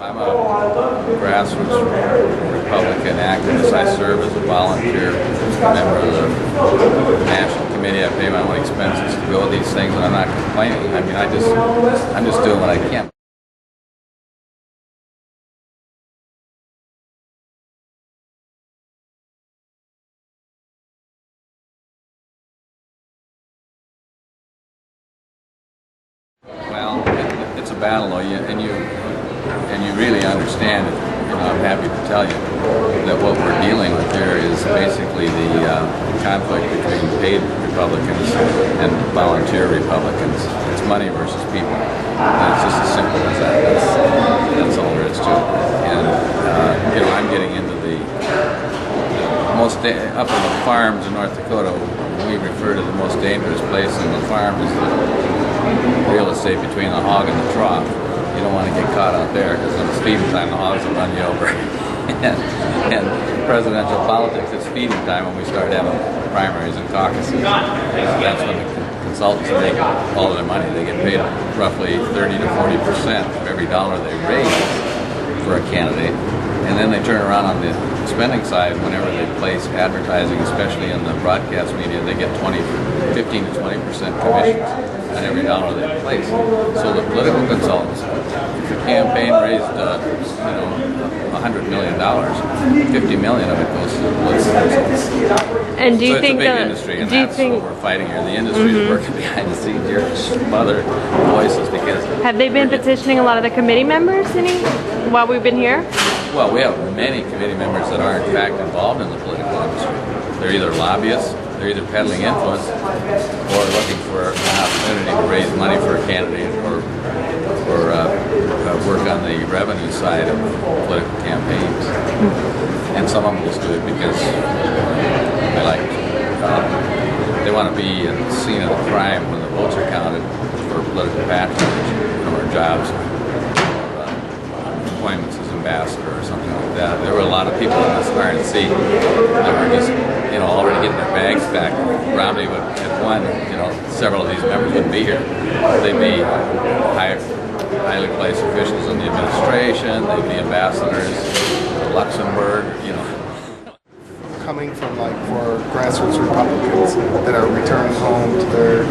I'm a grassroots Republican activist. I serve as a volunteer member of the National Committee. I pay my own expenses to go to these things, and I'm not complaining. I mean, I'm just doing what I can. Well, it's a battle, though, and you really understand it. You know, I'm happy to tell you that what we're dealing with here is basically the conflict between paid Republicans and volunteer Republicans. It's money versus people. And it's just as simple as that. That's all there is to it. And you know, I'm getting into the most up in the farms in North Dakota. We refer to the most dangerous place in the farm as the real estate between the hog and the trough. You don't want to get caught out there, because when it's feeding time, the hogs will run you over. and presidential politics, it's feeding time when we start having primaries and caucuses. That's when the consultants make all of their money. They get paid roughly 30 to 40% of every dollar they raise for a candidate. And then they turn around on the spending side. Whenever they place advertising, especially in the broadcast media, they get 15 to 20% commissions on every dollar they place. So the political consultants, if the campaign raised, $100 million, $50 million of it goes to the political consultants. And do you think it's a big industry, and that's what we're fighting here. The industry is working behind the scenes here to smother voices, because have they been petitioning a lot of the committee members while we've been here? Well, we have many committee members that are in fact involved in the political industry. They're either lobbyists, they're either peddling influence, or looking for an opportunity to raise money for a candidate, or work on the revenue side of political campaigns. And some of them just do it because they like they want to be at the scene of the crime when the votes are counted for political patronage, or jobs, or appointments as ambassador or something like that. There were a lot of people in this RNC that were just, already getting their bags packed. Romney would have won, several of these members wouldn't be here. They'd be highly placed officials in the administration, they'd be ambassadors to Luxembourg, Coming from for grassroots Republicans that are returning home to their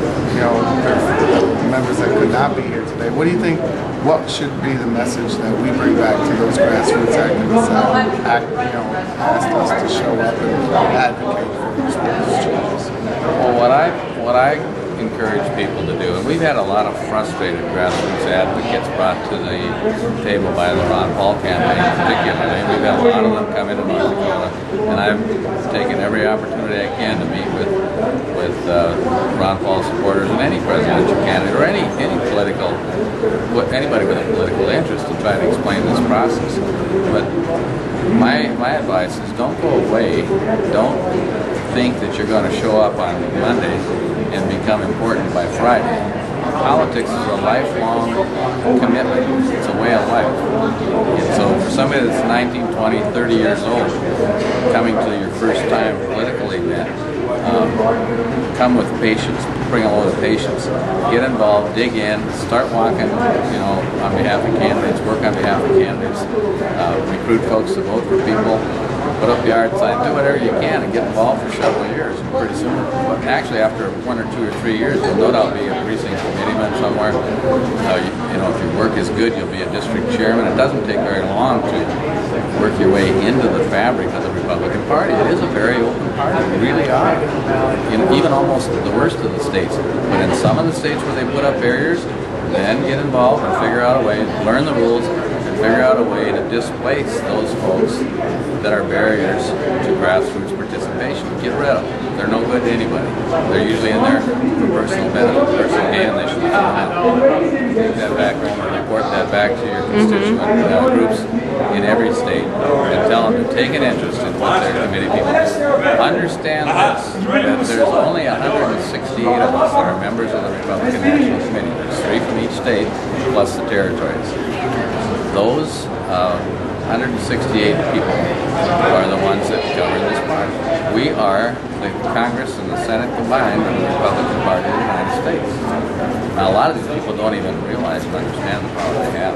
members that could not be here today, what do you think, what should be the message that we bring back to those grassroots activists that asked us to show up and advocate for these changes? Well, what I encourage people to do, and we've had a lot of frustrated grassroots advocates brought to the table by the Ron Paul campaign particularly. We've had a lot of them come into North Dakota, and I've taken every opportunity I can to meet with Ron Paul supporters and any presidential candidate, or anybody with a political interest, to try to explain this process. But my advice is, don't go away. Don't think that you're going to show up on Monday and become important by Friday. Politics is a lifelong commitment. It's a way of life. And so for somebody that's 19, 20, 30 years old, coming to your first time political event, come with patience, bring a load of patience, get involved, dig in, start walking, on behalf of candidates, work on behalf of candidates, recruit folks to vote for people, put up yard signs, do whatever you can, and get involved for several years. And pretty soon, actually after 1 or 2 or 3 years, you'll no doubt be a precinct committeeman somewhere. If your work is good, you'll be a district chairman. It doesn't take very long to work your way into the fabric of the Republican Party. It is a very open party. We really are. Even almost the worst of the states. But in some of the states where they put up barriers, then get involved and figure out a way, learn the rules, and figure out a way to displace those folks that are barriers to grassroots participation. Get rid of them. They're no good to anybody. They're usually in there for personal benefit, personal gain. They should take that back home and report that back to your constituent groups in every state, and tell them to take an interest in what their committee people do. Understand this, that there's only 168 of us that are members of the Republican National Committee. There's 3 from each state, plus the territories. Those 168 people are the ones that govern this party. We are the Congress and the Senate combined of the Republican Party of the United States. Now, a lot of these people don't even realize and understand the power they have.